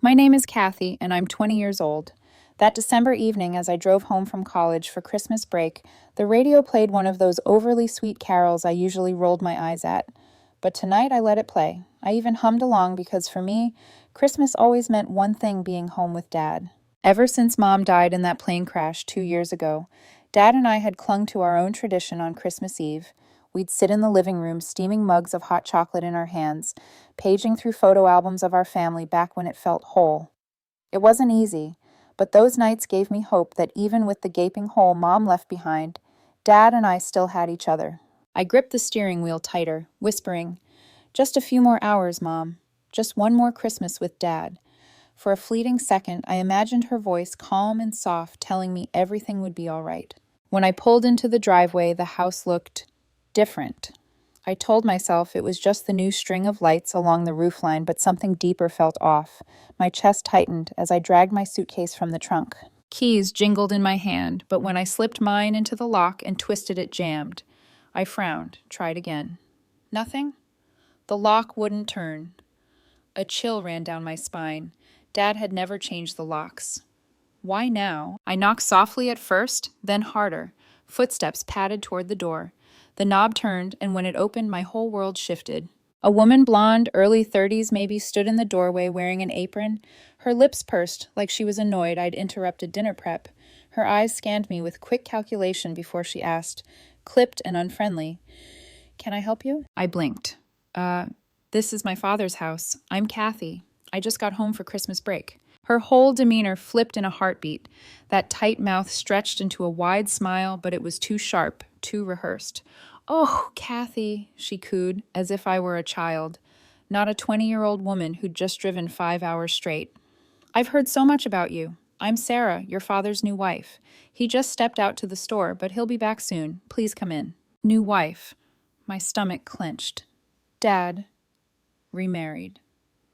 My name is Kathy, and I'm 20 years old. That December evening, as I drove home from college for Christmas break, the radio played one of those overly sweet carols I usually rolled my eyes at. But tonight I let it play. I even hummed along because for me, Christmas always meant one thing: being home with Dad. Ever since Mom died in that plane crash 2 years ago, Dad and I had clung to our own tradition on Christmas Eve. We'd sit in the living room, steaming mugs of hot chocolate in our hands, paging through photo albums of our family back when it felt whole. It wasn't easy, but those nights gave me hope that even with the gaping hole Mom left behind, Dad and I still had each other. I gripped the steering wheel tighter, whispering, "Just a few more hours, Mom. Just one more Christmas with Dad." For a fleeting second, I imagined her voice calm and soft, telling me everything would be all right. When I pulled into the driveway, the house looked different. I told myself it was just the new string of lights along the roofline, but something deeper felt off. My chest tightened as I dragged my suitcase from the trunk. Keys jingled in my hand, but when I slipped mine into the lock and twisted it jammed. I frowned, tried again. Nothing? The lock wouldn't turn. A chill ran down my spine. Dad had never changed the locks. Why now? I knocked softly at first, then harder. Footsteps padded toward the door. The knob turned, and when it opened, my whole world shifted. A woman, blonde, early 30s maybe, stood in the doorway wearing an apron. Her lips pursed, like she was annoyed I'd interrupted dinner prep. Her eyes scanned me with quick calculation before she asked, clipped and unfriendly, "Can I help you?" I blinked. This is my father's house. I'm Kathy. I just got home for Christmas break." Her whole demeanor flipped in a heartbeat. That tight mouth stretched into a wide smile, but it was too sharp, too rehearsed. "Oh, Kathy," she cooed, as if I were a child, not a 20-year-old woman who'd just driven 5 hours straight. "I've heard so much about you. I'm Sarah, your father's new wife. He just stepped out to the store, but he'll be back soon. Please come in." New wife. My stomach clenched. Dad. Remarried.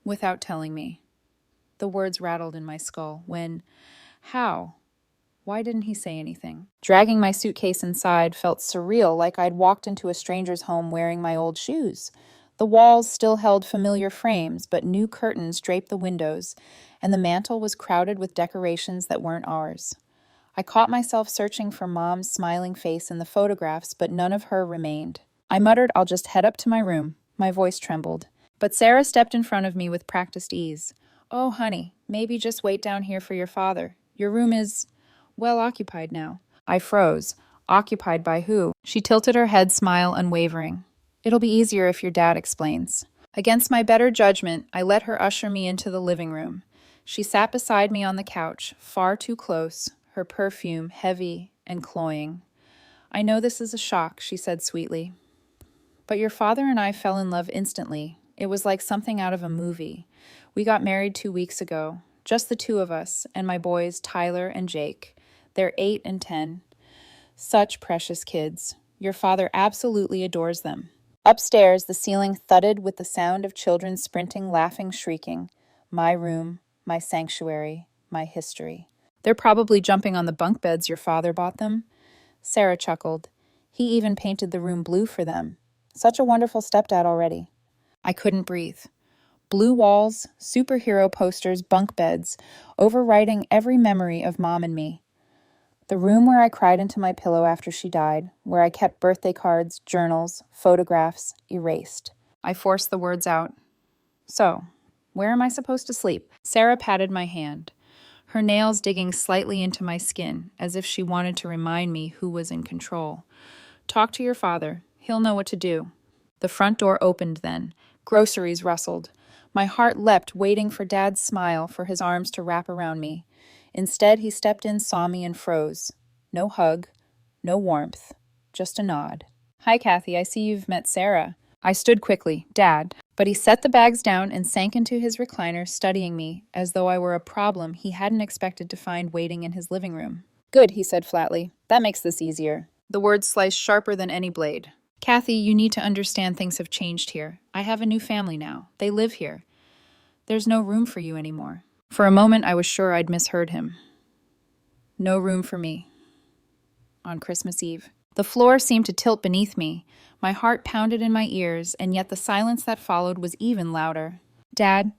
Without telling me. The words rattled in my skull. When? How? Why didn't he say anything? Dragging my suitcase inside felt surreal, like I'd walked into a stranger's home wearing my old shoes. The walls still held familiar frames, but new curtains draped the windows, and the mantel was crowded with decorations that weren't ours. I caught myself searching for Mom's smiling face in the photographs, but none of her remained. I muttered, "I'll just head up to my room." My voice trembled. But Sarah stepped in front of me with practiced ease. "Oh, honey, maybe just wait down here for your father. Your room is, well, occupied now." I froze. Occupied by who? She tilted her head, smile unwavering. "It'll be easier if your dad explains." Against my better judgment, I let her usher me into the living room. She sat beside me on the couch, far too close, her perfume heavy and cloying. "I know this is a shock," she said sweetly. "But your father and I fell in love instantly. It was like something out of a movie. We got married 2 weeks ago, just the two of us, and my boys, Tyler and Jake. They're 8 and 10. Such precious kids. Your father absolutely adores them." Upstairs, the ceiling thudded with the sound of children sprinting, laughing, shrieking. My room, my sanctuary, my history. "They're probably jumping on the bunk beds your father bought them." Sarah chuckled. "He even painted the room blue for them. Such a wonderful stepdad already." I couldn't breathe. Blue walls, superhero posters, bunk beds, overwriting every memory of Mom and me. The room where I cried into my pillow after she died, where I kept birthday cards, journals, photographs, erased. I forced the words out. "So, where am I supposed to sleep?" Sarah patted my hand, her nails digging slightly into my skin, as if she wanted to remind me who was in control. "Talk to your father. He'll know what to do." The front door opened then. Groceries rustled. My heart leapt, waiting for Dad's smile, for his arms to wrap around me. Instead, he stepped in, saw me, and froze. No hug, no warmth, just a nod. "Hi, Kathy, I see you've met Sarah." I stood quickly. "Dad." But he set the bags down and sank into his recliner, studying me, as though I were a problem he hadn't expected to find waiting in his living room. "Good," he said flatly. "That makes this easier." The words sliced sharper than any blade. "Kathy, you need to understand things have changed here. I have a new family now. They live here. There's no room for you anymore." For a moment, I was sure I'd misheard him. No room for me. On Christmas Eve. The floor seemed to tilt beneath me. My heart pounded in my ears, and yet the silence that followed was even louder. "Dad,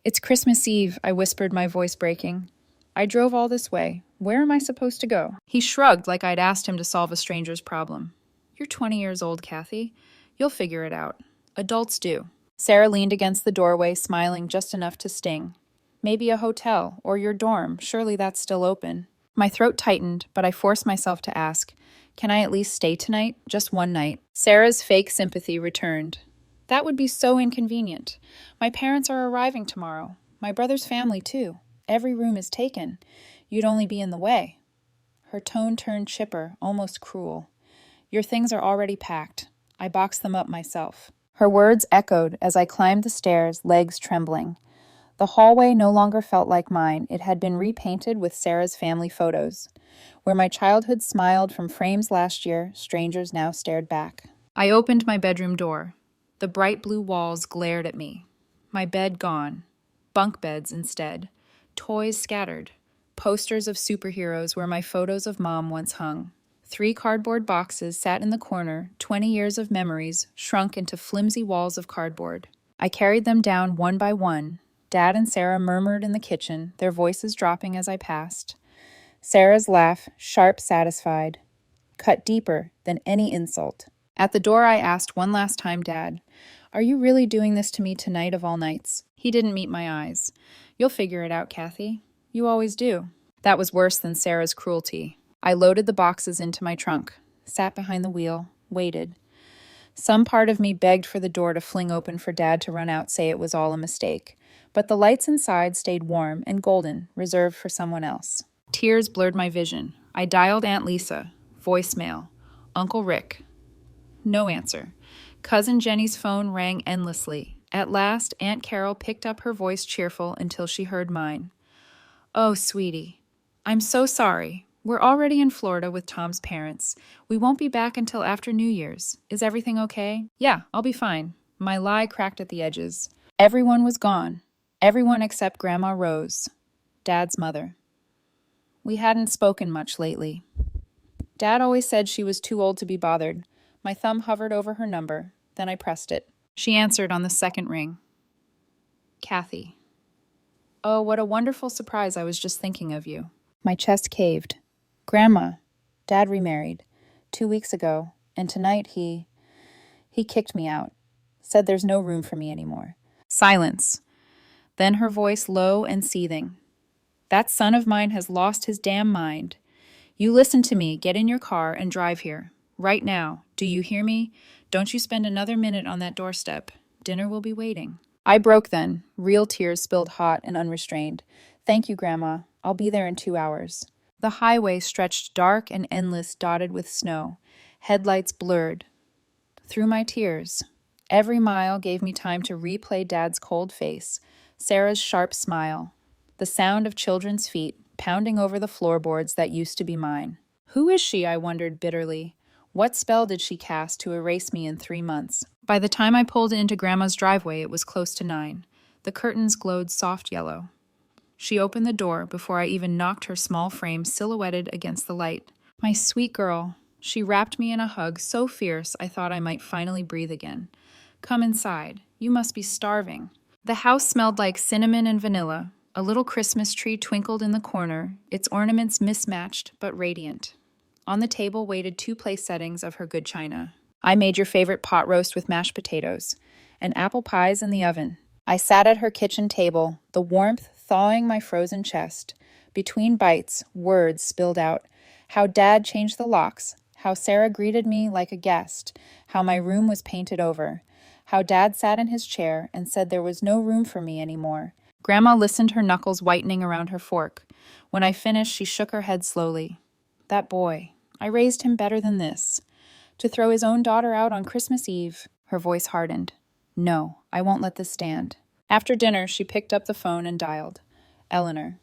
It's Christmas Eve, I whispered, my voice breaking. I drove all this way. Where am I supposed to go? He shrugged like I'd asked him to solve a stranger's problem. You're 20 years old, Kathy. You'll figure it out. Adults do. Sarah leaned against the doorway, smiling just enough to sting. Maybe a hotel, or your dorm. Surely that's still open. My throat tightened, but I forced myself to ask, can I at least stay tonight? Just one night. Sarah's fake sympathy returned. That would be so inconvenient. My parents are arriving tomorrow. My brother's family, too. Every room is taken. You'd only be in the way. Her tone turned chipper, almost cruel. Your things are already packed. I boxed them up myself. Her words echoed as I climbed the stairs, legs trembling. The hallway no longer felt like mine. It had been repainted with Sarah's family photos. Where my childhood smiled from frames last year, strangers now stared back. I opened my bedroom door. The bright blue walls glared at me. My bed gone. Bunk beds instead. Toys scattered. Posters of superheroes where my photos of Mom once hung. 3 cardboard boxes sat in the corner, 20 years of memories shrunk into flimsy walls of cardboard. I carried them down one by one. Dad and Sarah murmured in the kitchen, their voices dropping as I passed. Sarah's laugh, sharp, satisfied, cut deeper than any insult. At the door I asked one last time, Dad, are you really doing this to me tonight of all nights? He didn't meet my eyes. You'll figure it out, Kathy. You always do. That was worse than Sarah's cruelty. I loaded the boxes into my trunk, sat behind the wheel, waited. Some part of me begged for the door to fling open for Dad to run out, say it was all a mistake. But the lights inside stayed warm and golden, reserved for someone else. Tears blurred my vision. I dialed Aunt Lisa. Voicemail. Uncle Rick. No answer. Cousin Jenny's phone rang endlessly. At last, Aunt Carol picked up her voice cheerful until she heard mine. Oh, sweetie. I'm so sorry. We're already in Florida with Tom's parents. We won't be back until after New Year's. Is everything okay? Yeah, I'll be fine. My lie cracked at the edges. Everyone was gone. Everyone except Grandma Rose, Dad's mother. We hadn't spoken much lately. Dad always said she was too old to be bothered. My thumb hovered over her number. Then I pressed it. She answered on the second ring. Kathy. Oh, what a wonderful surprise. I was just thinking of you. My chest caved. Grandma. Dad remarried 2 weeks ago, and tonight he kicked me out. Said there's no room for me anymore. Silence. Then her voice low and seething. That son of mine has lost his damn mind. You listen to me. Get in your car and drive here. Right now. Do you hear me? Don't you spend another minute on that doorstep. Dinner will be waiting. I broke then. Real tears spilled hot and unrestrained. Thank you, Grandma. I'll be there in 2 hours. The highway stretched dark and endless, dotted with snow. Headlights blurred. Through my tears. Every mile gave me time to replay Dad's cold face, Sarah's sharp smile, the sound of children's feet pounding over the floorboards that used to be mine. Who is she, I wondered bitterly. What spell did she cast to erase me in 3 months? By the time I pulled into Grandma's driveway, it was close to 9. The curtains glowed soft yellow. She opened the door before I even knocked her small frame silhouetted against the light. My sweet girl. She wrapped me in a hug so fierce I thought I might finally breathe again. Come inside. You must be starving. The house smelled like cinnamon and vanilla. A little Christmas tree twinkled in the corner, its ornaments mismatched but radiant. On the table waited 2 place settings of her good china. I made your favorite pot roast with mashed potatoes, and apple pies in the oven. I sat at her kitchen table, the warmth thawing my frozen chest. Between bites, words spilled out. How Dad changed the locks, how Sarah greeted me like a guest, how my room was painted over, how Dad sat in his chair and said there was no room for me anymore. Grandma listened, her knuckles whitening around her fork. When I finished, she shook her head slowly. That boy, I raised him better than this. To throw his own daughter out on Christmas Eve. Her voice hardened. No, I won't let this stand. After dinner, she picked up the phone and dialed. Eleanor.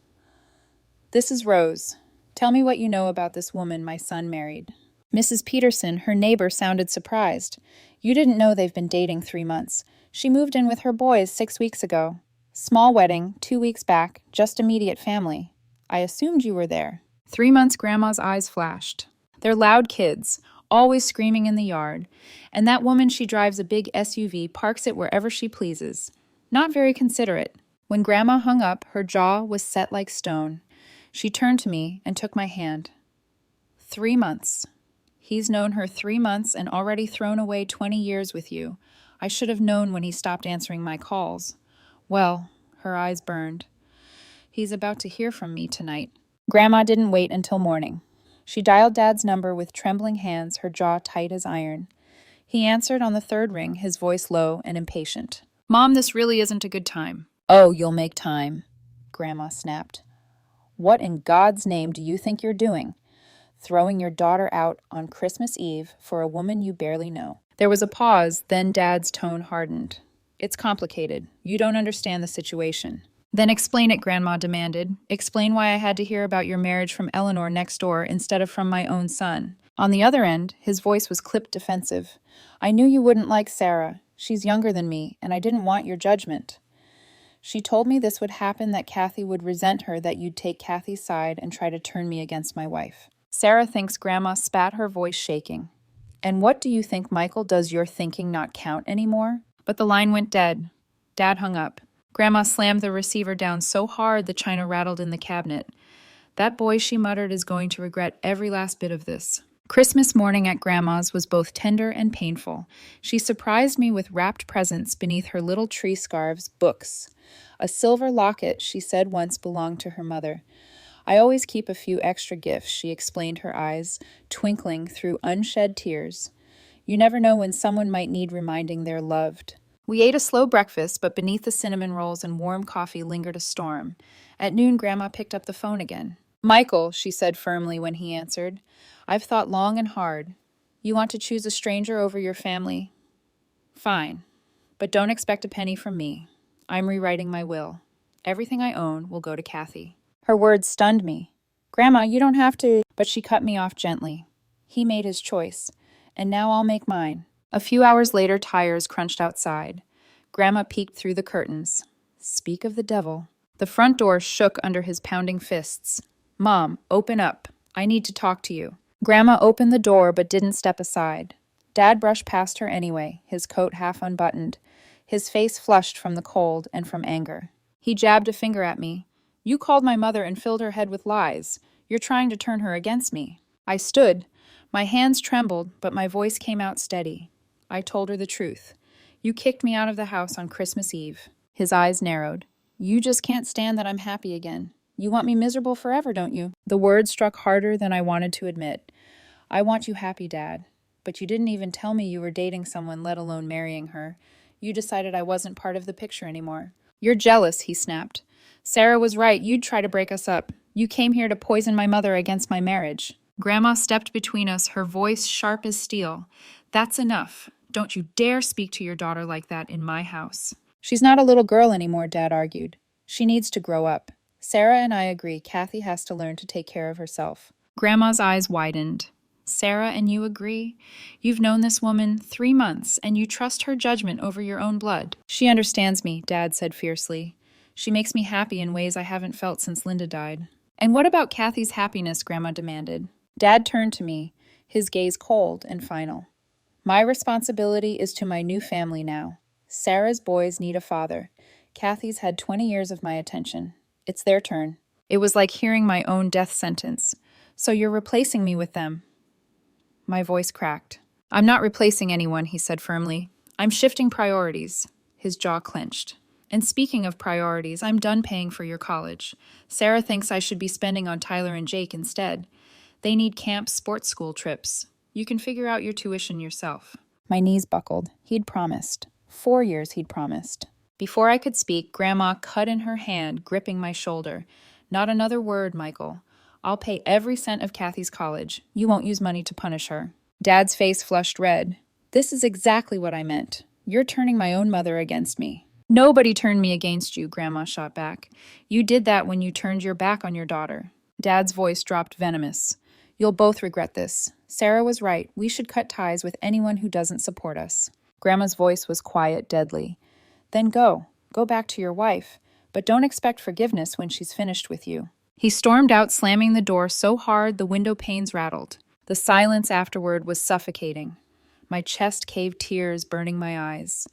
This is Rose. Tell me what you know about this woman my son married. Mrs. Peterson, her neighbor, sounded surprised. You didn't know they've been dating 3 months. She moved in with her boys 6 weeks ago. Small wedding, 2 weeks back, just immediate family. I assumed you were there. 3 months, Grandma's eyes flashed. They're loud kids, always screaming in the yard. And that woman, she drives a big SUV, parks it wherever she pleases. Not very considerate. When Grandma hung up, her jaw was set like stone. She turned to me and took my hand. 3 months. He's known her 3 months and already thrown away 20 years with you. I should have known when he stopped answering my calls. Well, her eyes burned. He's about to hear from me tonight. Grandma didn't wait until morning. She dialed Dad's number with trembling hands, her jaw tight as iron. He answered on the third ring, his voice low and impatient. Mom, this really isn't a good time. Oh, you'll make time, Grandma snapped. What in God's name do you think you're doing? Throwing your daughter out on Christmas Eve for a woman you barely know. There was a pause, then Dad's tone hardened. It's complicated. You don't understand the situation. Then explain it, Grandma demanded. Explain why I had to hear about your marriage from Eleanor next door instead of from my own son. On the other end, his voice was clipped defensive. I knew you wouldn't like Sarah. She's younger than me, and I didn't want your judgment. She told me this would happen, that Kathy would resent her, that you'd take Kathy's side and try to turn me against my wife. Sarah thinks, Grandma spat, her voice shaking. And what do you think, Michael? Does your thinking not count anymore? But the line went dead. Dad hung up. Grandma slammed the receiver down so hard the china rattled in the cabinet. That boy, she muttered, is going to regret every last bit of this. Christmas morning at Grandma's was both tender and painful. She surprised me with wrapped presents beneath her little tree scarves, books. A silver locket, she said once, belonged to her mother. I always keep a few extra gifts, she explained, her eyes twinkling through unshed tears. You never know when someone might need reminding they're loved. We ate a slow breakfast, but beneath the cinnamon rolls and warm coffee lingered a storm. At noon, Grandma picked up the phone again. Michael, she said firmly when he answered, I've thought long and hard. You want to choose a stranger over your family? Fine, but don't expect a penny from me. I'm rewriting my will. Everything I own will go to Kathy. Her words stunned me. Grandma, you don't have to. But she cut me off gently. He made his choice, and now I'll make mine. A few hours later, tires crunched outside. Grandma peeked through the curtains. Speak of the devil. The front door shook under his pounding fists. Mom, open up. I need to talk to you. Grandma opened the door but didn't step aside. Dad brushed past her anyway, his coat half unbuttoned, his face flushed from the cold and from anger. He jabbed a finger at me. You called my mother and filled her head with lies. You're trying to turn her against me. I stood. My hands trembled, but my voice came out steady. I told her the truth. You kicked me out of the house on Christmas Eve. His eyes narrowed. You just can't stand that I'm happy again. You want me miserable forever, don't you? The words struck harder than I wanted to admit. I want you happy, Dad. But you didn't even tell me you were dating someone, let alone marrying her. You decided I wasn't part of the picture anymore. You're jealous, he snapped. Sarah was right. You'd try to break us up. You came here to poison my mother against my marriage. Grandma stepped between us, her voice sharp as steel. That's enough. Don't you dare speak to your daughter like that in my house. She's not a little girl anymore, Dad argued. She needs to grow up. Sarah and I agree Kathy has to learn to take care of herself. Grandma's eyes widened. Sarah and you agree? You've known this woman 3 months, and you trust her judgment over your own blood. She understands me, Dad said fiercely. She makes me happy in ways I haven't felt since Linda died. And what about Kathy's happiness? Grandma demanded. Dad turned to me, his gaze cold and final. My responsibility is to my new family now. Sarah's boys need a father. Kathy's had 20 years of my attention. It's their turn. It was like hearing my own death sentence. So you're replacing me with them. My voice cracked. I'm not replacing anyone, he said firmly. I'm shifting priorities. His jaw clenched. And speaking of priorities, I'm done paying for your college. Sarah thinks I should be spending on Tyler and Jake instead. They need camp, sports school trips. You can figure out your tuition yourself. My knees buckled. He'd promised. 4 years he'd promised. Before I could speak, Grandma cut in her hand, gripping my shoulder. Not another word, Michael. I'll pay every cent of Kathy's college. You won't use money to punish her. Dad's face flushed red. This is exactly what I meant. You're turning my own mother against me. Nobody turned me against you, Grandma shot back. You did that when you turned your back on your daughter. Dad's voice dropped venomous. You'll both regret this. Sarah was right. We should cut ties with anyone who doesn't support us. Grandma's voice was quiet, deadly. Then go. Go back to your wife. But don't expect forgiveness when she's finished with you. He stormed out, slamming the door so hard the window panes rattled. The silence afterward was suffocating. My chest caved, tears burning my eyes.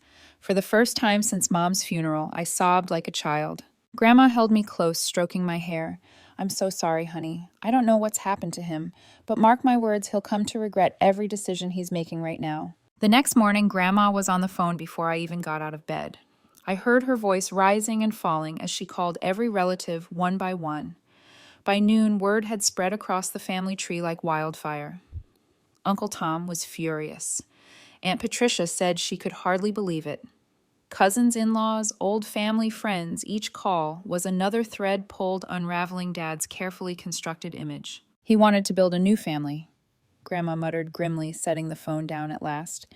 For the first time since Mom's funeral, I sobbed like a child. Grandma held me close, stroking my hair. I'm so sorry, honey. I don't know what's happened to him, but mark my words, he'll come to regret every decision he's making right now. The next morning, Grandma was on the phone before I even got out of bed. I heard her voice rising and falling as she called every relative one by one. By noon, word had spread across the family tree like wildfire. Uncle Tom was furious. Aunt Patricia said she could hardly believe it. Cousins-in-laws, old family friends, each call was another thread pulled unraveling Dad's carefully constructed image. He wanted to build a new family, Grandma muttered grimly, setting the phone down at last.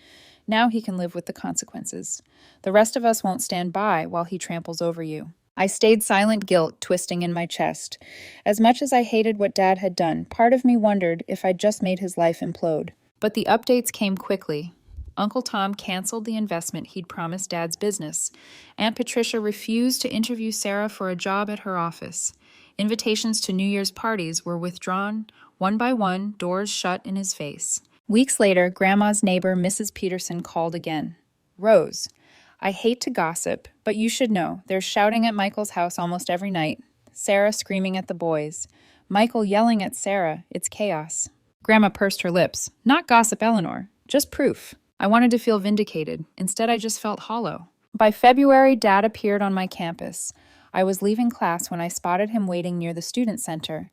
Now he can live with the consequences. The rest of us won't stand by while he tramples over you. I stayed silent, guilt twisting in my chest. As much as I hated what Dad had done, part of me wondered if I'd just made his life implode. But the updates came quickly. Uncle Tom canceled the investment he'd promised Dad's business. Aunt Patricia refused to interview Sarah for a job at her office. Invitations to New Year's parties were withdrawn, one by one, doors shut in his face. Weeks later, Grandma's neighbor, Mrs. Peterson, called again. Rose, I hate to gossip, but you should know, there's shouting at Michael's house almost every night. Sarah screaming at the boys. Michael yelling at Sarah. It's chaos. Grandma pursed her lips. Not gossip, Eleanor. Just proof. I wanted to feel vindicated. Instead, I just felt hollow. By February, Dad appeared on my campus. I was leaving class when I spotted him waiting near the student center.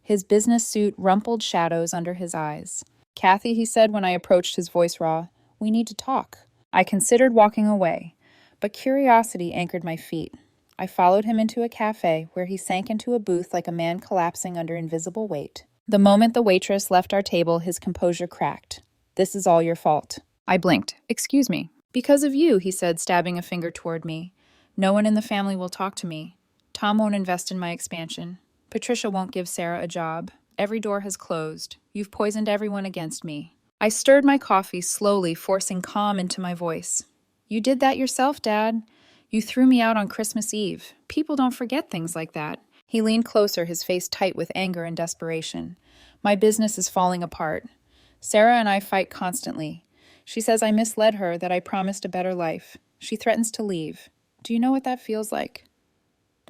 His business suit rumpled shadows under his eyes. Kathy, he said when I approached, his voice raw, we need to talk. I considered walking away, but curiosity anchored my feet. I followed him into a cafe where he sank into a booth like a man collapsing under invisible weight. The moment the waitress left our table, his composure cracked. This is all your fault. I blinked. Excuse me. Because of you, he said, stabbing a finger toward me. No one in the family will talk to me. Tom won't invest in my expansion. Patricia won't give Sarah a job. Every door has closed. You've poisoned everyone against me. I stirred my coffee slowly, forcing calm into my voice. You did that yourself, Dad. You threw me out on Christmas Eve. People don't forget things like that. He leaned closer, his face tight with anger and desperation. My business is falling apart. Sarah and I fight constantly. She says I misled her, that I promised a better life. She threatens to leave. Do you know what that feels like?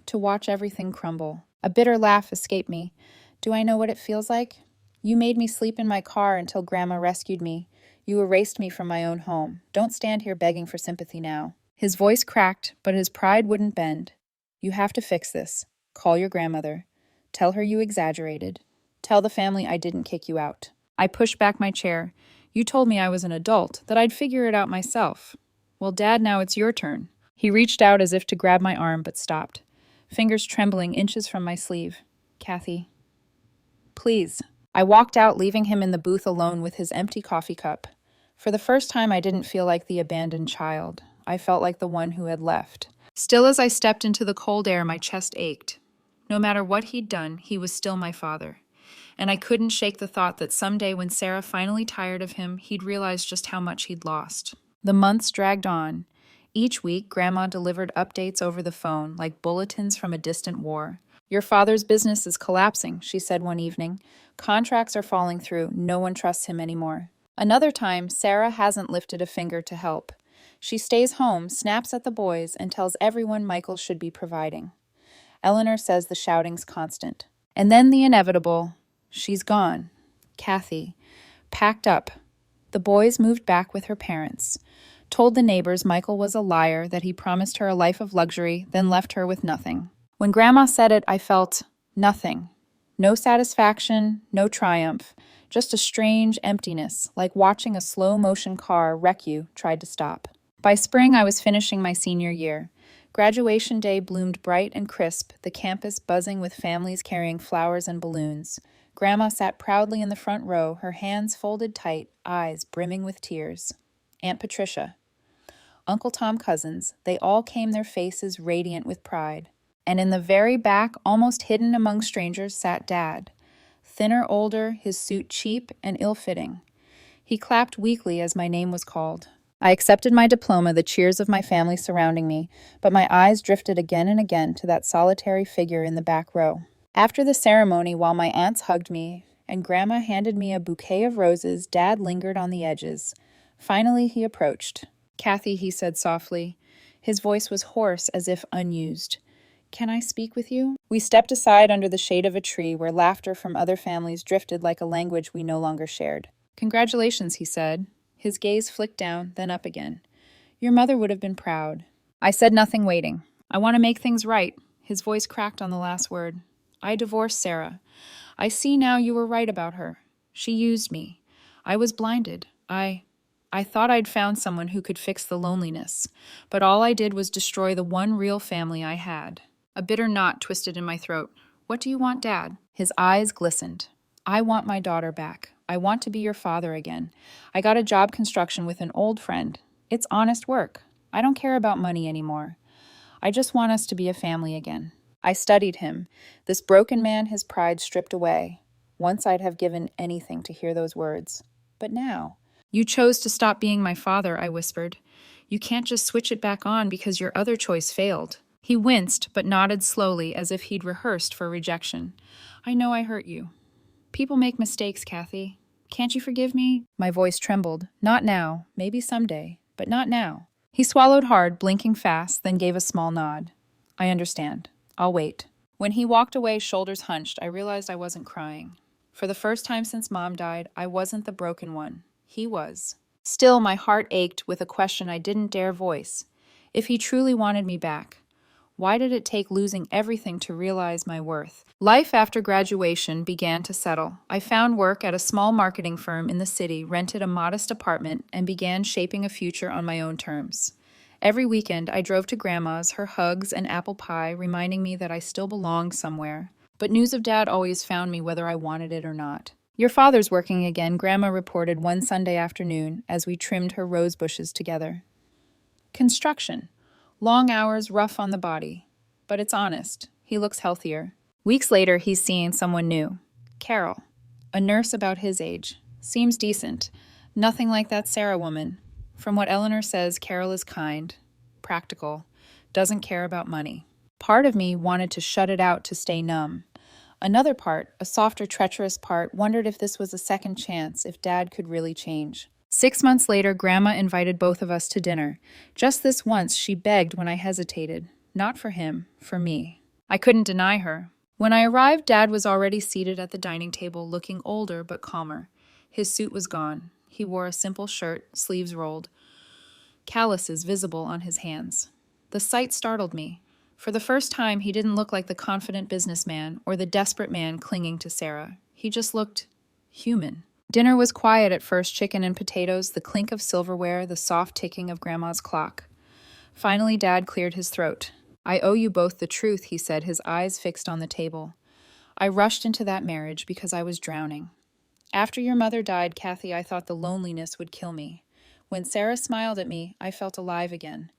To watch everything crumble. A bitter laugh escaped me. Do I know what it feels like? You made me sleep in my car until Grandma rescued me. You erased me from my own home. Don't stand here begging for sympathy now. His voice cracked, but his pride wouldn't bend. You have to fix this. Call your grandmother. Tell her you exaggerated. Tell the family I didn't kick you out. I pushed back my chair. You told me I was an adult, that I'd figure it out myself. Well, Dad, now it's your turn. He reached out as if to grab my arm, but stopped. Fingers trembling inches from my sleeve. Kathy. Please. I walked out, leaving him in the booth alone with his empty coffee cup. For the first time, I didn't feel like the abandoned child. I felt like the one who had left. Still as I stepped into the cold air, my chest ached. No matter what he'd done, he was still my father. And I couldn't shake the thought that someday when Sarah finally tired of him, he'd realize just how much he'd lost. The months dragged on. Each week, Grandma delivered updates over the phone, like bulletins from a distant war. Your father's business is collapsing, she said one evening. Contracts are falling through. No one trusts him anymore. Another time, Sarah hasn't lifted a finger to help. She stays home, snaps at the boys, and tells everyone Michael should be providing. Eleanor says the shouting's constant. And then the inevitable. She's gone. Kathy. Packed up. The boys moved back with her parents. Told the neighbors Michael was a liar, that he promised her a life of luxury, then left her with nothing. When Grandma said it, I felt nothing. No satisfaction, no triumph. Just a strange emptiness, like watching a slow-motion car wreck you tried to stop. By spring, I was finishing my senior year. Graduation day bloomed bright and crisp, the campus buzzing with families carrying flowers and balloons. Grandma sat proudly in the front row, her hands folded tight, eyes brimming with tears. Aunt Patricia. Uncle Tom cousins, they all came, their faces radiant with pride. And in the very back, almost hidden among strangers, sat Dad. Thinner, older, his suit cheap and ill-fitting. He clapped weakly as my name was called. I accepted my diploma, the cheers of my family surrounding me, but my eyes drifted again and again to that solitary figure in the back row. After the ceremony, while my aunts hugged me and Grandma handed me a bouquet of roses, Dad lingered on the edges. Finally, he approached. Kathy, he said softly. His voice was hoarse as if unused. Can I speak with you? We stepped aside under the shade of a tree where laughter from other families drifted like a language we no longer shared. Congratulations, he said. His gaze flicked down, then up again. Your mother would have been proud. I said nothing, waiting. I want to make things right. His voice cracked on the last word. I divorced Sarah. I see now you were right about her. She used me. I was blinded. I thought I'd found someone who could fix the loneliness, but all I did was destroy the one real family I had. A bitter knot twisted in my throat. What do you want, Dad? His eyes glistened. I want my daughter back. I want to be your father again. I got a job construction with an old friend. It's honest work. I don't care about money anymore. I just want us to be a family again. I studied him, this broken man, his pride stripped away. Once I'd have given anything to hear those words. But now... You chose to stop being my father, I whispered. You can't just switch it back on because your other choice failed. He winced, but nodded slowly as if he'd rehearsed for rejection. I know I hurt you. People make mistakes, Kathy. Can't you forgive me? My voice trembled. Not now. Maybe someday. But not now. He swallowed hard, blinking fast, then gave a small nod. I understand. I'll wait. When he walked away, shoulders hunched, I realized I wasn't crying. For the first time since Mom died, I wasn't the broken one. He was. Still, my heart ached with a question I didn't dare voice. If he truly wanted me back, why did it take losing everything to realize my worth? Life after graduation began to settle. I found work at a small marketing firm in the city, rented a modest apartment, and began shaping a future on my own terms. Every weekend, I drove to Grandma's, her hugs and apple pie reminding me that I still belonged somewhere. But news of Dad always found me whether I wanted it or not. Your father's working again, Grandma reported one Sunday afternoon as we trimmed her rose bushes together. Construction. Long hours, rough on the body. But it's honest. He looks healthier. Weeks later, he's seeing someone new. Carol. A nurse about his age. Seems decent. Nothing like that Sarah woman. From what Eleanor says, Carol is kind, practical, doesn't care about money. Part of me wanted to shut it out to stay numb. Another part, a softer, treacherous part, wondered if this was a second chance, if Dad could really change. 6 months later, Grandma invited both of us to dinner. Just this once, she begged when I hesitated. Not for him, for me. I couldn't deny her. When I arrived, Dad was already seated at the dining table, looking older but calmer. His suit was gone. He wore a simple shirt, sleeves rolled, calluses visible on his hands. The sight startled me. For the first time, he didn't look like the confident businessman or the desperate man clinging to Sarah. He just looked human. Dinner was quiet at first, chicken and potatoes, the clink of silverware, the soft ticking of Grandma's clock. Finally, Dad cleared his throat. I owe you both the truth, he said, his eyes fixed on the table. I rushed into that marriage because I was drowning. After your mother died, Kathy, I thought the loneliness would kill me. When Sarah smiled at me, I felt alive again.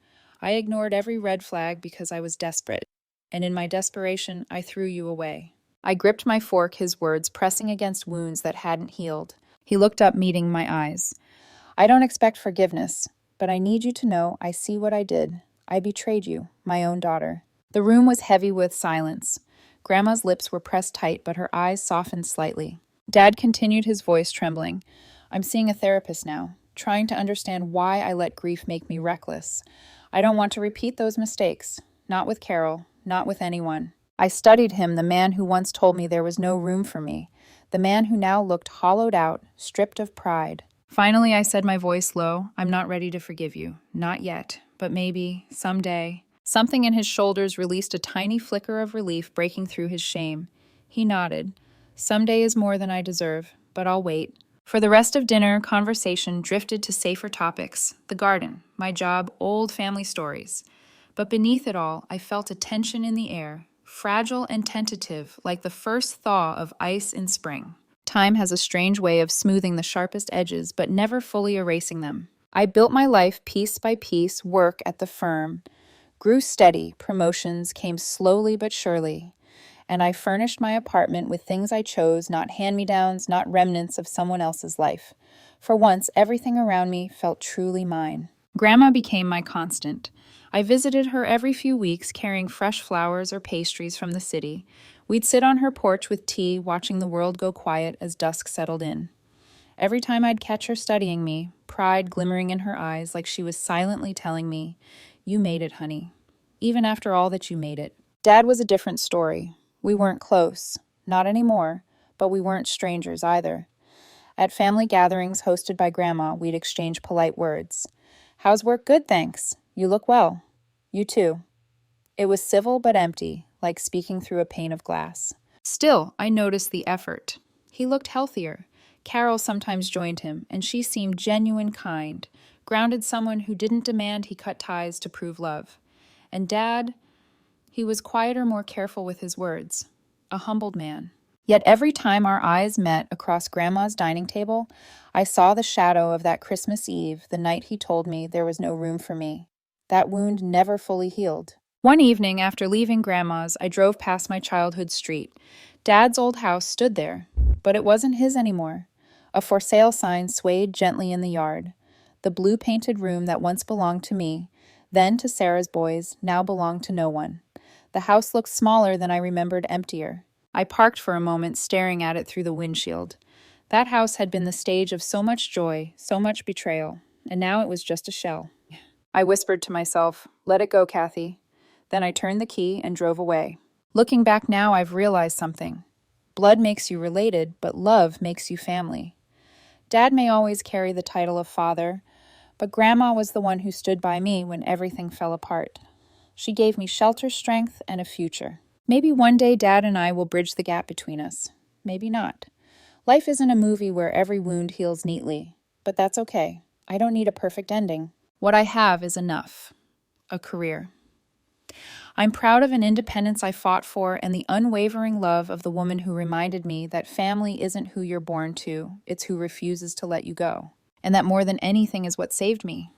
I ignored every red flag because I was desperate, and in my desperation, I threw you away. I gripped my fork, his words pressing against wounds that hadn't healed. He looked up, meeting my eyes. I don't expect forgiveness, but I need you to know I see what I did. I betrayed you, my own daughter. The room was heavy with silence. Grandma's lips were pressed tight, but her eyes softened slightly. Dad continued, his voice trembling. I'm seeing a therapist now, trying to understand why I let grief make me reckless. I don't want to repeat those mistakes. Not with Carol, not with anyone. I studied him, the man who once told me there was no room for me, the man who now looked hollowed out, stripped of pride. Finally, I said, my voice low, I'm not ready to forgive you. Not yet, but maybe, someday. Something in his shoulders released a tiny flicker of relief breaking through his shame. He nodded. Someday is more than I deserve, but I'll wait. For the rest of dinner, conversation drifted to safer topics, the garden, my job, old family stories. But beneath it all, I felt a tension in the air, fragile and tentative, like the first thaw of ice in spring. Time has a strange way of smoothing the sharpest edges, but never fully erasing them. I built my life piece by piece, work at the firm, grew steady, promotions came slowly but surely. And I furnished my apartment with things I chose, not hand-me-downs, not remnants of someone else's life. For once, everything around me felt truly mine. Grandma became my constant. I visited her every few weeks, carrying fresh flowers or pastries from the city. We'd sit on her porch with tea, watching the world go quiet as dusk settled in. Every time I'd catch her studying me, pride glimmering in her eyes like she was silently telling me, "You made it, honey. Even after all that you made it." Dad was a different story. We weren't close. Not anymore, but we weren't strangers either. At family gatherings hosted by Grandma, we'd exchange polite words. "How's work? Good, thanks. You look well." "You too." It was civil but empty, like speaking through a pane of glass. Still, I noticed the effort. He looked healthier. Carol sometimes joined him, and she seemed genuine kind, grounded someone who didn't demand he cut ties to prove love. And Dad, he was quieter, more careful with his words. A humbled man. Yet every time our eyes met across Grandma's dining table, I saw the shadow of that Christmas Eve, the night he told me there was no room for me. That wound never fully healed. One evening after leaving Grandma's, I drove past my childhood street. Dad's old house stood there, but it wasn't his anymore. A for sale sign swayed gently in the yard. The blue-painted room that once belonged to me, then to Sarah's boys, now belonged to no one. The house looked smaller than I remembered, emptier. I parked for a moment, staring at it through the windshield. That house had been the stage of so much joy, so much betrayal, and now it was just a shell. I whispered to myself, "Let it go, Kathy." Then I turned the key and drove away. Looking back now, I've realized something. Blood makes you related, but love makes you family. Dad may always carry the title of father, but Grandma was the one who stood by me when everything fell apart. She gave me shelter, strength, and a future. Maybe one day Dad and I will bridge the gap between us. Maybe not. Life isn't a movie where every wound heals neatly, but that's okay. I don't need a perfect ending. What I have is enough. A career. I'm proud of an independence I fought for and the unwavering love of the woman who reminded me that family isn't who you're born to, it's who refuses to let you go. And that more than anything is what saved me.